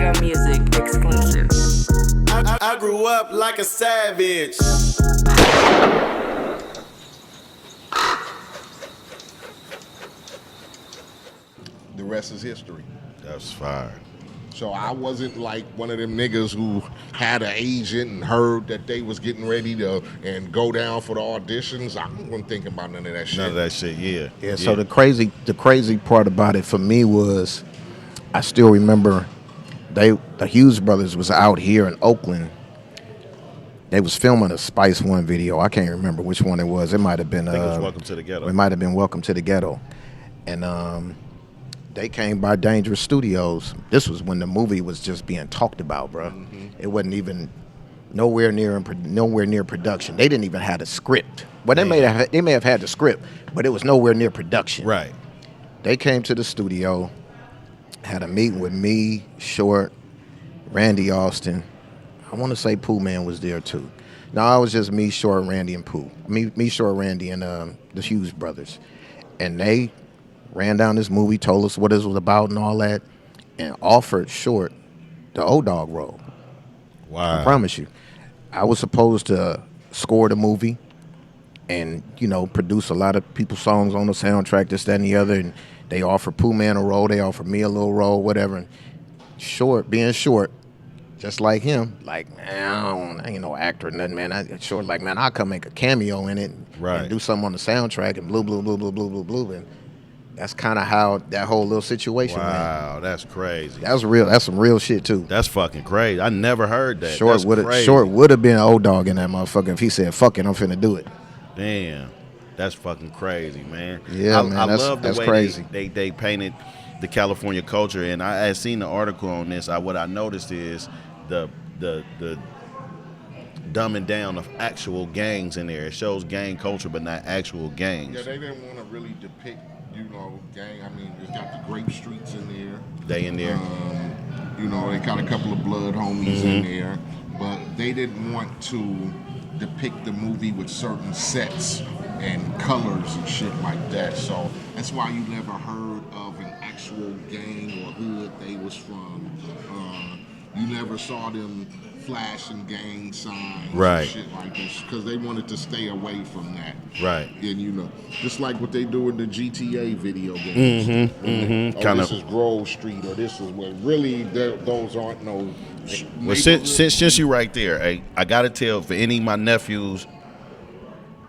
Rare Music exclusive. I grew up like a savage. The rest is history. That's fire. So I wasn't like one of them niggas who had an agent and heard that they was getting ready to and go down for the auditions. I wasn't thinking about none of that shit. None of that shit, yeah. Yeah, so the crazy part about it for me was I still remember the Hughes brothers was out here in Oakland. They was filming a Spice One video. I can't remember which one it was. It might have been I think it was Welcome to the Ghetto. It might have been Welcome to the Ghetto. And they came by Dangerous Studios. This was when the movie was just being talked about, bro. Mm-hmm. It wasn't even nowhere near production. They didn't even have a script. Well, they may have had the script, but it was nowhere near production. Right. They came to the studio, had a meeting with me, Short, Randy Austin. I want to say Pooh Man was there too. No, it was just me, Short, Randy, and Pooh. Me, Short, Randy, and the Hughes brothers. And they ran down this movie, told us what it was about and all that, and offered Short the O-Dog role. Wow. I promise you. I was supposed to score the movie and, produce a lot of people's songs on the soundtrack, this, that, and the other, and they offered Pooh Man a role, they offered me a little role, whatever. And Short, being Short, just like him, like, man, I ain't no actor or nothing, man. Short, like, man, I'll come make a cameo in it and do something on the soundtrack and blue, blue, blue, blue, blue, blue, blue. And that's kind of how that whole little situation went. Wow, that's crazy. That's real. That's some real shit too. That's fucking crazy. I never heard that. Short would have been an O-Dog in that motherfucker if he said, "Fuck it, I'm finna do it." Damn, that's fucking crazy, man. Yeah, man. I love the way crazy. They painted the California culture, and I had seen the article on this. What I noticed is the dumbing down of actual gangs in there. It shows gang culture, but not actual gangs. Yeah, they didn't want to really depict, gang. I mean, it's got the grape streets in there. They in there. They got a couple of blood homies in there, but they didn't want to depict the movie with certain sets and colors and shit like that. So that's why you never heard of an actual gang or hood they was from. You never saw them flashing gang signs and shit like this because they wanted to stay away from that. Right. And just like what they do in the GTA video games. This is Grove Street or this is where really those aren't no. Well, since you right there, I gotta tell for any of my nephews,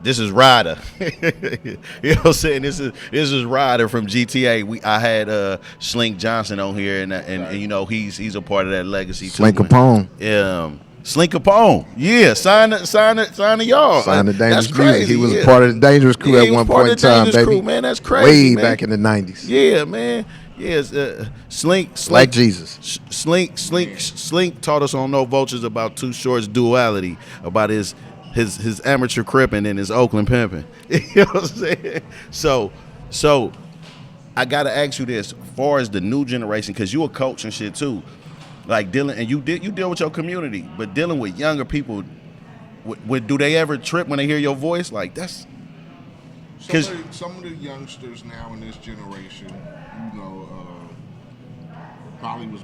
this is Ryder. You know what I'm saying? This is Ryder from GTA. I had Slink Johnson on here, and he's a part of that legacy too. Slink Capone. Slink Capone. Yeah, sign the y'all. Sign the Dangerous That's crazy. Music. He was part of the Dangerous Crew at one point in time, baby. Crew, man, that's crazy. Way back in the 90s. Yeah, man. Yes, Slink, like Jesus. Slink taught us on No Vultures about Too Short's duality, about his amateur cripping and his Oakland pimping. You know what I'm saying? So I gotta ask you this, as far as the new generation, because you a coach and shit too, like dealing, and you deal with your community, but dealing with younger people, do they ever trip when they hear your voice? Like that's some of the youngsters now in this generation, probably was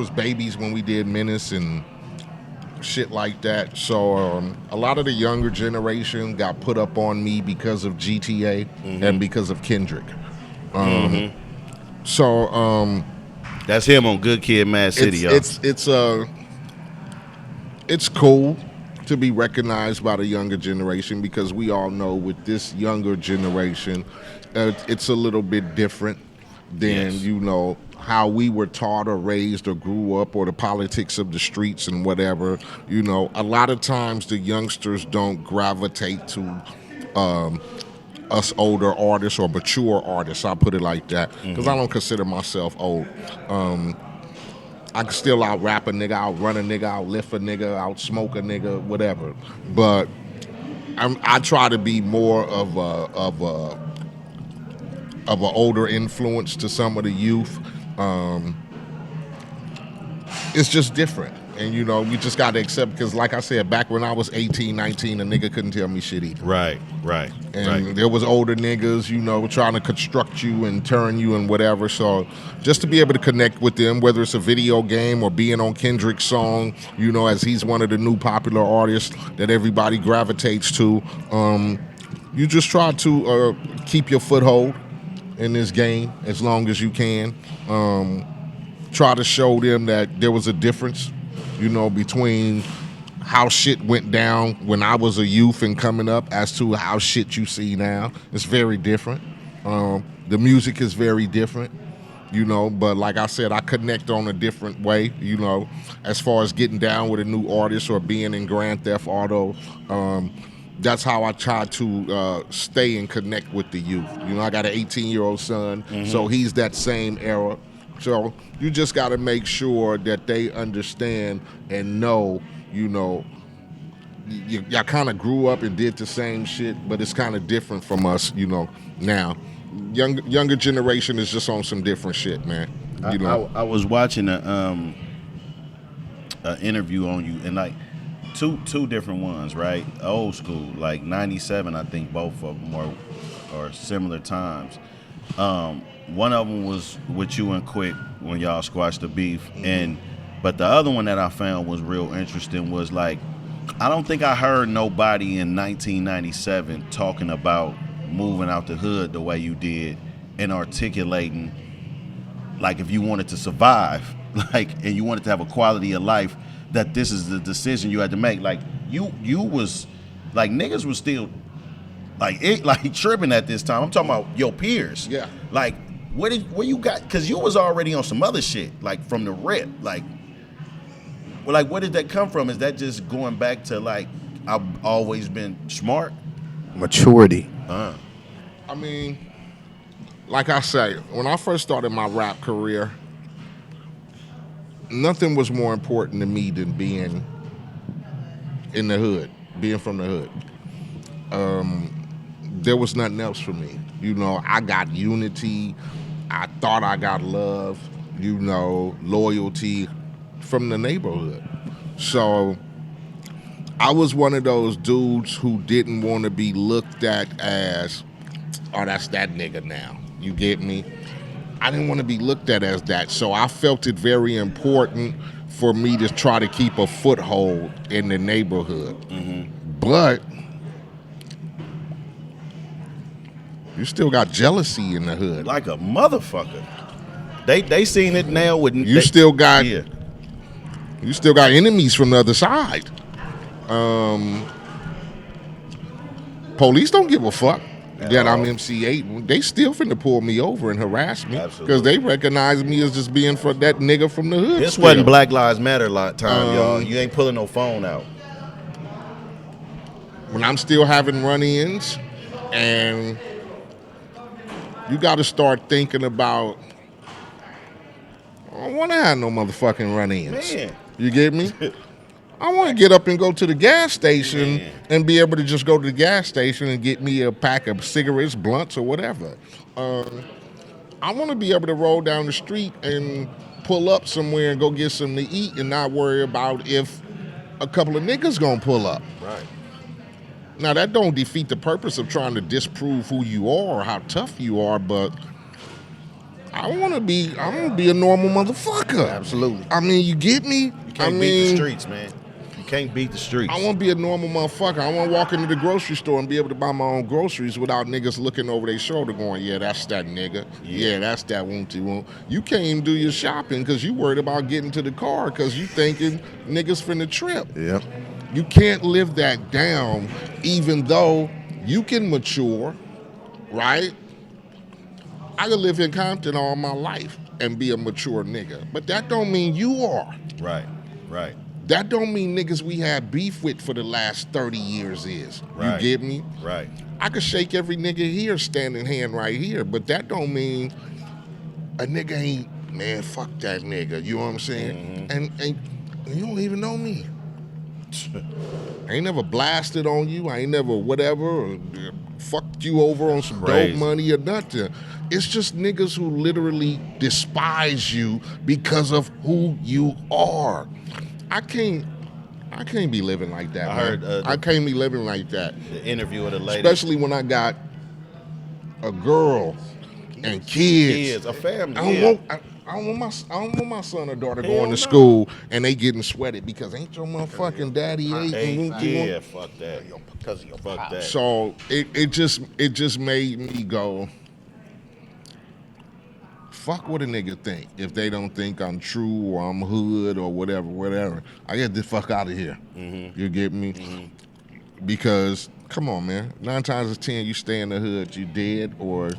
babies when we did Menace and shit like that. So a lot of the younger generation got put up on me because of GTA and because of Kendrick. So that's him on Good Kid, Mad City, y'all. It's cool to be recognized by the younger generation because we all know with this younger generation, it's a little bit different than how we were taught or raised or grew up, or the politics of the streets and whatever. A lot of times the youngsters don't gravitate to us older artists or mature artists. I'll put it like that because I don't consider myself old. I can still out rap a nigga, out run a nigga, out lift a nigga, out smoke a nigga, whatever. But I try to be more of an older influence to some of the youth. It's just different. And, you know, we just got to accept, because like I said, back when I was 18, 19, a nigga couldn't tell me shit either. Right. And there was older niggas, you know, trying to construct you and turn you and whatever. So just to be able to connect with them, whether it's a video game or being on Kendrick's song, you know, as he's one of the new popular artists that everybody gravitates to, you just try to keep your foothold in this game as long as you can. Try to show them that there was a difference, you know, between how shit went down when I was a youth and coming up as to how shit you see now. It's very different. The music is very different, you know, but like I said, I connect on a different way, you know, as far as getting down with a new artist or being in Grand Theft Auto. That's how I try to stay and connect with the youth. You know, I got an 18-year-old son, so he's that same era. So you just got to make sure that they understand and know, you know, y'all kind of grew up and did the same shit, but it's kind of different from us, you know, now. Younger generation is just on some different shit, man. You know? I was watching an interview on you, and like two different ones, right? Old school, like 97, I think both of them are similar times. One of them was with you and Quick when y'all squashed the beef, but the other one that I found was real interesting was like, I don't think I heard nobody in 1997 talking about moving out the hood the way you did and articulating, like, if you wanted to survive, like, and you wanted to have a quality of life, that this is the decision you had to make. Like, you was, like, niggas was still, like tripping at this time. I'm talking about your peers. Yeah. Like, where you got, because you was already on some other shit, like, from the rip. Like, well, like, where did that come from? Is that just going back to, like, I've always been smart? Maturity. I mean, like I say, when I first started my rap career, nothing was more important to me than being in the hood, being from the hood. There was nothing else for me. You know, I got unity. I thought I got love, you know, loyalty from the neighborhood. So I was one of those dudes who didn't want to be looked at as, oh, that's that nigga now. You get me? I didn't want to be looked at as that. So I felt it very important for me to try to keep a foothold in the neighborhood. But you still got jealousy in the hood. Like a motherfucker. They seen it now with You still got enemies from the other side. Police don't give a fuck that I'm MC Eiht. They still finna pull me over and harass me because they recognize me as just being for that nigga from the hood. This wasn't Black Lives Matter time, y'all. You ain't pulling no phone out. When I'm still having run-ins, and you got to start thinking about, I don't want to have no motherfucking run-ins. Man. You get me? I want to get up and go to the gas station and be able to just go to the gas station and get me a pack of cigarettes, blunts, or whatever. I want to be able to roll down the street and pull up somewhere and go get something to eat and not worry about if a couple of niggas gonna pull up. Right. Now, that don't defeat the purpose of trying to disprove who you are or how tough you are, but I want to be a normal motherfucker. Absolutely. I mean, you get me? You can't beat the streets, man. You can't beat the streets. I want to be a normal motherfucker. I want to walk into the grocery store and be able to buy my own groceries without niggas looking over their shoulder going, yeah, that's that nigga. Yeah, that's that woonty woon. You can't even do your shopping because you worried about getting to the car because you thinking niggas finna trip. Yep. You can't live that down even though you can mature, right? I could live in Compton all my life and be a mature nigga, but that don't mean you are. Right, right. That don't mean niggas we had beef with for the last 30 years is. Right. You get me? Right. I could shake every nigga here standing hand right here, but that don't mean a nigga ain't, man, fuck that nigga. You know what I'm saying? And you don't even know me. I ain't never blasted on you. I ain't never whatever, or fucked you over on some dope money or nothing. It's just niggas who literally despise you because of who you are. I can't be living like that. I man. heard, I can't be living like that, The interview of the lady. especially when I got a girl and kids. A family. I don't want my son or daughter Hell going no. to school and they getting sweated because ain't your motherfucking daddy ate. Hey, fuck that. Because of your Fuck pops. that. So it just made me go, fuck what a nigga think. If they don't think I'm true or I'm hood or whatever, I get the fuck out of here. Mm-hmm. You get me? Because come on, man. 9 times out of 10, you stay in the hood, you dead or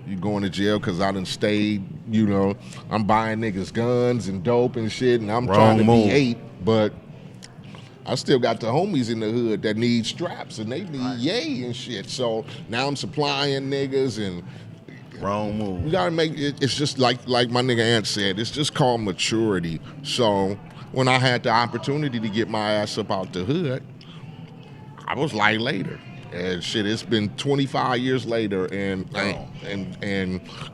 you going to jail because I done stayed. You know, I'm buying niggas guns and dope and shit, and I'm trying to move. be 8, but I still got the homies in the hood that need straps and they need yay and shit. So now I'm supplying niggas and Wrong move. we gotta make it. It's just like my nigga Ant said. It's just called maturity. So when I had the opportunity to get my ass up out the hood, I was like later. And shit, it's been 25 years later, and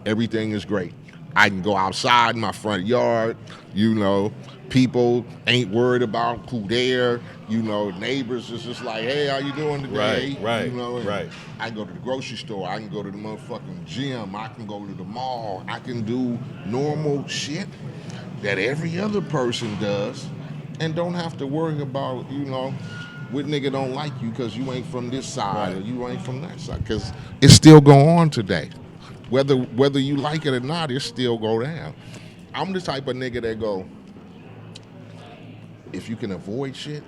everything is great. I can go outside in my front yard. You know, people ain't worried about who there. You know, neighbors is just like, hey, how you doing today? Right. You know, and Right. I can go to the grocery store. I can go to the motherfucking gym. I can go to the mall. I can do normal shit that every other person does, and don't have to worry about, you know, what nigga don't like you because you ain't from this side or you ain't from that side. Because it's still going on today. Whether you like it or not, it still go down. I'm the type of nigga that go, if you can avoid shit,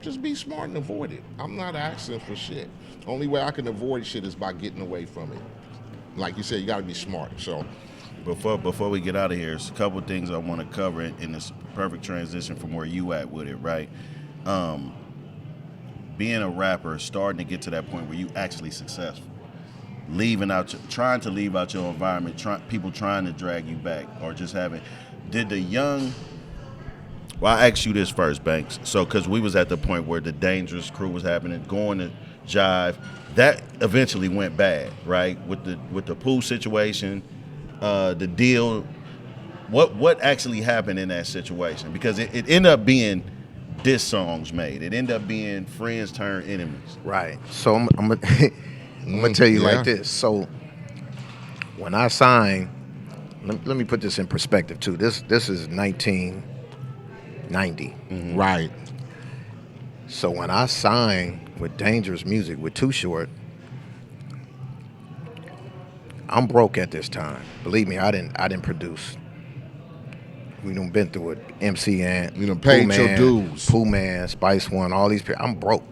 just be smart and avoid it. I'm not asking for shit. Only way I can avoid shit is by getting away from it. Like you said, you gotta be smart. So Before we get out of here, there's a couple of things I want to cover in this perfect transition from where you at with it, right? Being a rapper, starting to get to that point where you actually successful, trying to leave out your environment, people trying to drag you back, or just having. Well, I asked you this first, Banks. So, because we was at the point where the Dangerous crew was happening, going to Jive, that eventually went bad, right? With the pool situation, the deal. What actually happened in that situation? Because it ended up being diss songs made. It ended up being friends turned enemies. Right. So I'm gonna tell you like this. So when I signed, let me put this in perspective too. This is 1990. right. So when I signed with Dangerous Music with Too Short, I'm broke at this time. Believe me, I didn't produce. We done been through it. MC Ant, You done paid Pooh your Man, dues. Pooh Man, Spice One, all these people. I'm broke.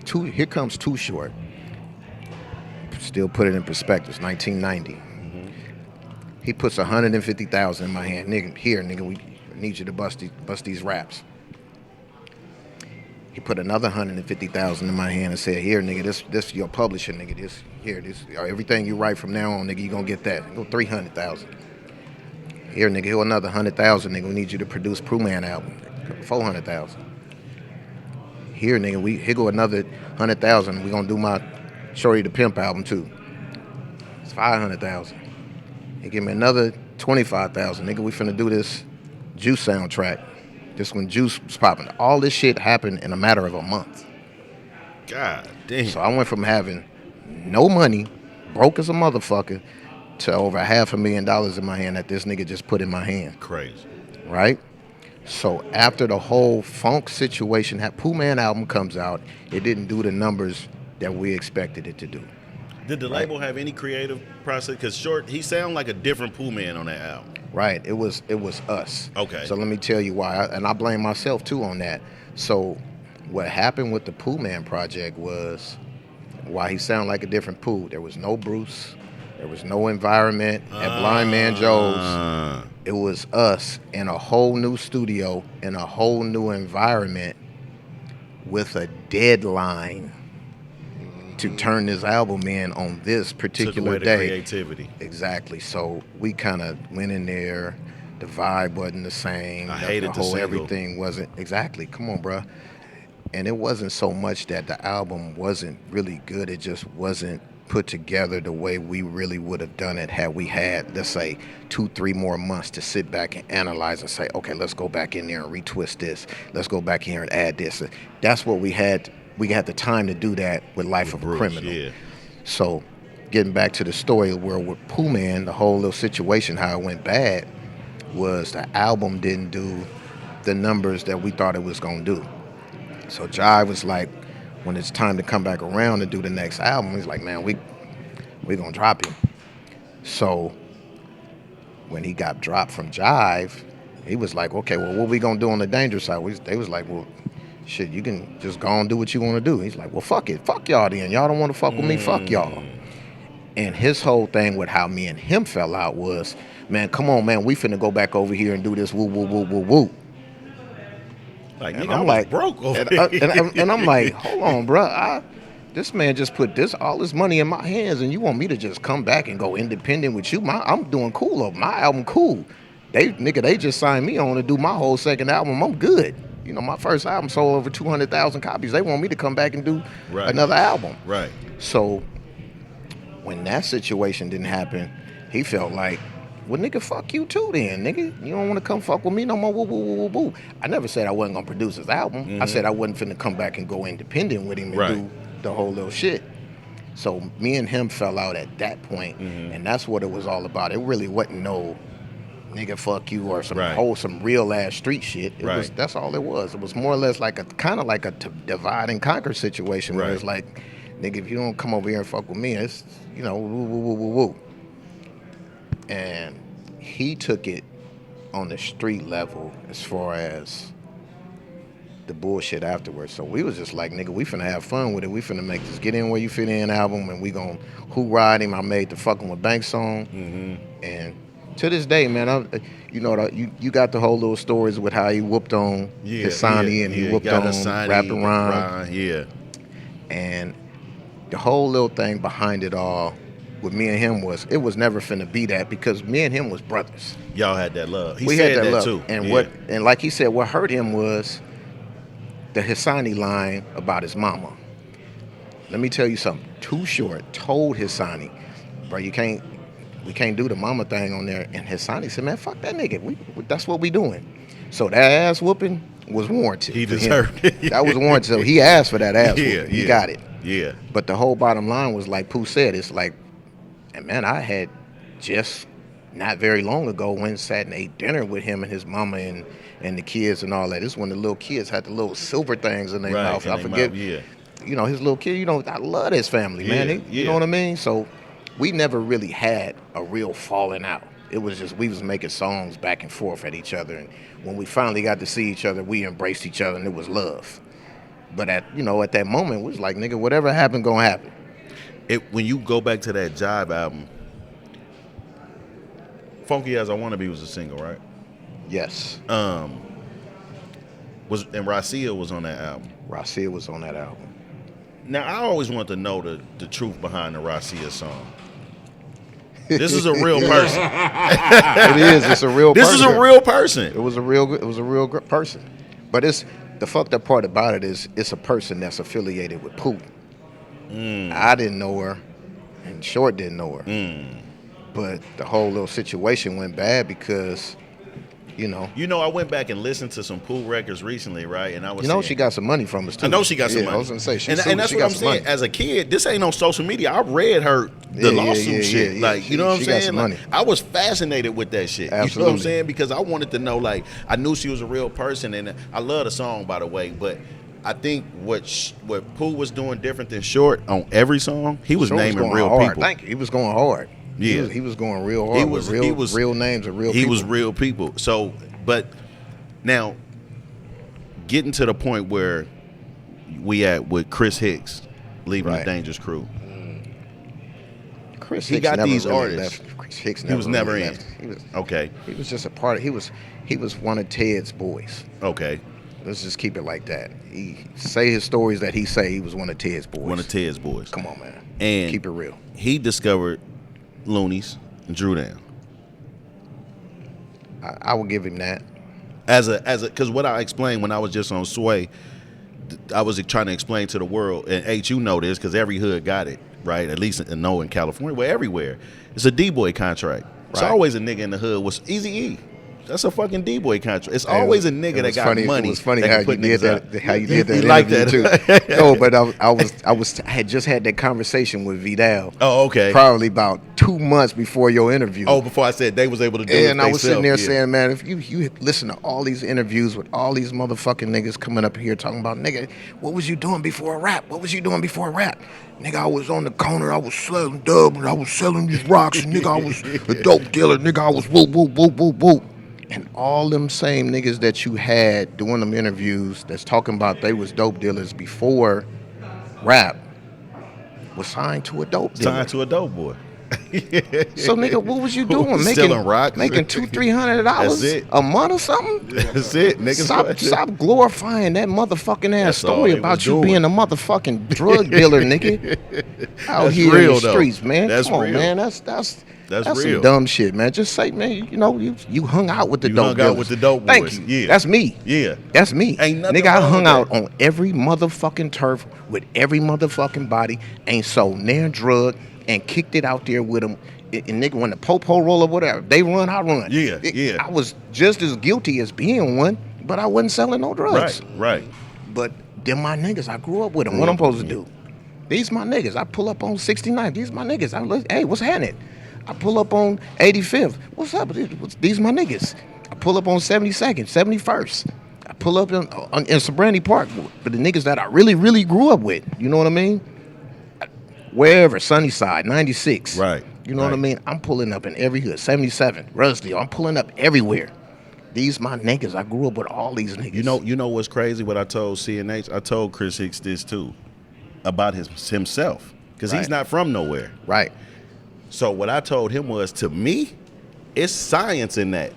Here comes Too Short. Still put it in perspective. 1990. He puts 150,000 in my hand. Nigga, here, nigga, we need you to bust these raps. He put another 150,000 in my hand and said, "Here, nigga, this your publisher, nigga. This everything you write from now on, nigga, you gonna get that. Go 300,000. Here, nigga, here another 100,000, nigga. We need you to produce Pooh Man album. 400,000. Here, nigga, here go another 100,000. We gonna do my Shorty the Pimp album too. It's 500,000. He give me another 25,000, nigga. We finna do this Juice soundtrack. This when Juice was popping. All this shit happened in a matter of a month. God damn. So I went from having no money, broke as a motherfucker, to over $500,000 in my hand that this nigga just put in my hand. Crazy. Right? So after the whole funk situation, Pooh Man album comes out, it didn't do the numbers that we expected it to do. Did the label have any creative process? Because he sound like a different Pooh Man on that album. Right. It was us. Okay. So let me tell you why, and I blame myself too on that. So what happened with the Pooh Man project was why he sounded like a different Pooh. There was no Bruce. There was no environment at Blind Man Joe's. It was us in a whole new studio, in a whole new environment, with a deadline to turn this album in on this particular Took away day. the creativity. Exactly. So we kind of went in there. The vibe wasn't the same. I hated the single. Everything wasn't exactly. Come on, bruh. And it wasn't so much that the album wasn't really good. It just wasn't put together the way we really would have done it had we had, let's say, 2-3 more months to sit back and analyze and say, okay, let's go back in there and retwist this. Let's go back here and add this. That's what we had. We had the time to do that with Life of a Criminal. Yeah. So getting back to the story where with Pooh Man, the whole little situation, how it went bad, was the album didn't do the numbers that we thought it was going to do. So Jive was like, when it's time to come back around and do the next album, he's like, man, we going to drop him. So when he got dropped from Jive, he was like, okay, well, what we going to do on the Dangerous side? They was like, well, shit, you can just go and do what you want to do. He's like, well, fuck it. Fuck y'all then. Y'all don't want to fuck with me. Fuck y'all. And his whole thing with how me and him fell out was, man, come on, man, we finna go back over here and do this woo, woo, woo, woo, woo. Like, And nigga, I'm I was like, broke over and I'm like, hold on, bro. This man just put all this money in my hands, and you want me to just come back and go independent with you? I'm doing cool over my album, cool. They just signed me on to do my whole second album. I'm good. You know, my first album sold over 200,000 copies. They want me to come back and do another album. Right. So when that situation didn't happen, he felt like, well, nigga, fuck you too then, nigga. You don't want to come fuck with me no more, woo, woo, woo, woo, woo. I never said I wasn't going to produce his album. I said I wasn't finna come back and go independent with him and do the whole little shit. So me and him fell out at that point, and that's what it was all about. It really wasn't no nigga fuck you or some real ass street shit. That's all it was. It was more or less like a kind of like a divide and conquer situation where it's like, nigga, if you don't come over here and fuck with me, it's, you know, woo, woo, woo, woo, woo. And he took it on the street level as far as the bullshit afterwards. So we was just like, nigga, we finna have fun with it. We finna make this Get In Where You Fit In album, and we gon' Who Ride Him. I made the Fucking With Bank song. And to this day, man, you got the whole little stories with how he whooped on Hassani and he whooped on Rapping Ron. Yeah. And the whole little thing behind it all with me and him was, it was never finna be that, because me and him was brothers. Y'all had that love. We had that love too. And and like he said, what hurt him was the Hassani line about his mama. Let me tell you something. Too Short told Hassani, bro, we can't do the mama thing on there. And Hassani said, man, fuck that nigga. That's what we doing. So that ass whooping was warranted. He deserved it. That was warranted. So he asked for that ass whooping. He got it. Yeah. But the whole bottom line was, like Pooh said, it's like, and man, I had just not very long ago went and sat and ate dinner with him and his mama and the kids and all that. This is when the little kids had the little silver things in their mouth. I forget. You know, his little kid, you know, I love his family, man. You know what I mean? So we never really had a real falling out. It was just, we was making songs back and forth at each other. And when we finally got to see each other, we embraced each other, and it was love. But at that moment, it was like, nigga, whatever happened, gonna happen. When you go back to that Jive album, Funky As I Wanna Be was a single, right? Yes. And Rasia was on that album. Rasia was on that album. Now, I always want to know the truth behind the Rasia song. This is a real person. It is. It's a real person. This is a real person. It was a real person. But it's the fucked up part about it is it's a person that's affiliated with Pooh. I didn't know her, and Short didn't know her. But the whole little situation went bad because, you know, I went back and listened to some Pooh records recently, right? And I was, she got some money from us too. I know she got some money. I was gonna say, and that's what I'm saying. Money. As a kid, this ain't on social media. I read her lawsuit shit. Like, you know what I'm saying? Like, I was fascinated with that shit. Absolutely. You know what I'm saying? Because I wanted to know. Like, I knew she was a real person, and I love the song, by the way. But I think what Pooh was doing different than Short on every song, he was naming real hard. people. Thank you. He was going hard. Yeah, he was going real hard. He was real names of real people. He was real people. So, but now getting to the point where we at with Chris Hicks leaving the Dangerous Crew. Chris Hicks got these really artists. Left. Chris Hicks he was never in. He was okay. He was just a part of. He was one of Ted's boys. Okay. Let's just keep it like that. He say his stories that he say he was one of Ted's boys. One of Ted's boys. Come on, man. And keep it real. He discovered Loonies and Drew Down. I will give him that. As a because what I explained when I was just on Sway, I was trying to explain to the world, and Eiht, you know this because every hood got it. right? At least in California, but everywhere. It's a D-boy contract. It's Right. always a nigga in the hood. Was Eazy-E. That's a fucking D-boy contract. It's always a nigga that got money. It was funny that how can you put did niggas that. out. How you did that. He like interview that. too. No, but I had just had that conversation with Vidal. Oh, okay. Probably about 2 months before your interview. Oh, before I said they was able to do it. And I was sitting there yeah. saying, man, if you listen to all these interviews with all these motherfucking niggas coming up here talking about, nigga, what was you doing before rap? What was you doing before rap? Nigga, I was on the corner, I was selling dub, and I was selling these rocks, and nigga, I was a dope dealer, nigga, I was whoop, whoop, whoop, whoop, whoop. And all them same niggas that you had doing them interviews that's talking about they was dope dealers before rap was signed to a dope dealer. Signed to a dope boy. So nigga, what was you doing? Selling rocks. Making $200-$300 a month or something? That's it, nigga. Stop glorifying that motherfucking ass That's all story they about was you doing. being a motherfucking drug dealer, nigga. Out That's here real, in the though. streets, man. That's Come on, real. man. That's real. some dumb shit, man. Just say, man, you hung out with the You dope hung dealers. out with the dope Thank boys. you. Yeah. That's me. Yeah. That's me. Ain't nothing nigga, I wrong hung with out that. on every motherfucking turf with every motherfucking body, ain't sold near drug, and kicked it out there with them. And nigga, when the po-po roll or whatever, they run, I run. Yeah, yeah. I was just as guilty as being one, but I wasn't selling no drugs. Right. But them my niggas, I grew up with them. What I'm supposed to do? These my niggas. I pull up on 69. These my niggas. Hey, what's happening? I pull up on 85th. What's up? These my niggas. I pull up on 72nd, 71st. I pull up in Sabrani Park with the niggas that I really, really grew up with. You know what I mean? Wherever, Sunnyside, 96. Right. You know what I mean? I'm pulling up in every hood. 77, Rusdale. I'm pulling up everywhere. These my niggas. I grew up with all these niggas. You know what's crazy? What I told CNH, I told Chris Hicks this too, about himself, because he's Right. not from nowhere. Right. So what I told him was, to me, it's science in that.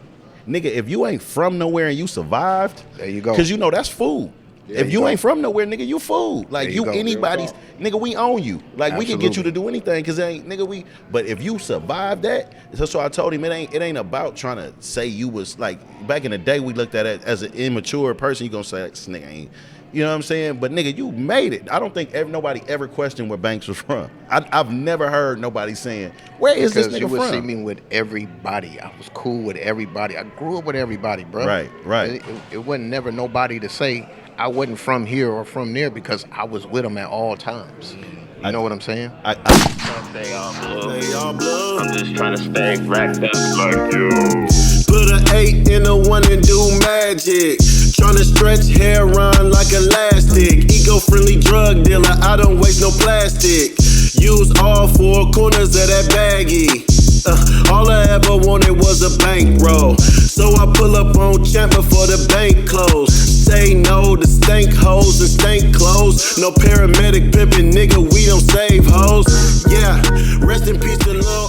Nigga, if you ain't from nowhere and you survived, There you go. because you know that's food. There If you you go. ain't from nowhere, nigga, you food. Like There you go. anybody's, nigga, we own you. Like we can get you Absolutely. to do anything, cause nigga, but if you survive that, so I told him it ain't about trying to say you was like, back in the day we looked at it as an immature person, you gonna say like, this nigga ain't, you know what I'm saying? But nigga, you made it. I don't think nobody ever questioned where Banks was from. I've never heard nobody saying, where is Because this you nigga would see from? me with everybody. I was cool with everybody. I grew up with everybody, bro. Right. It wasn't never nobody to say I wasn't from here or from there because I was with them at all times. You know what I'm saying? Stay on blue. I'm just trying to stay racked up like you. Put an 8 in a 1 and do magic. Tryna stretch hair on like elastic. Eco-friendly drug dealer, I don't waste no plastic. Use all 4 corners of that baggie. All I ever wanted was a bankroll. So I pull up on Champ before the bank close. Say no to stank hoes and stank clothes. No paramedic pimpin', nigga, we don't save hoes. Yeah, rest in peace to Lil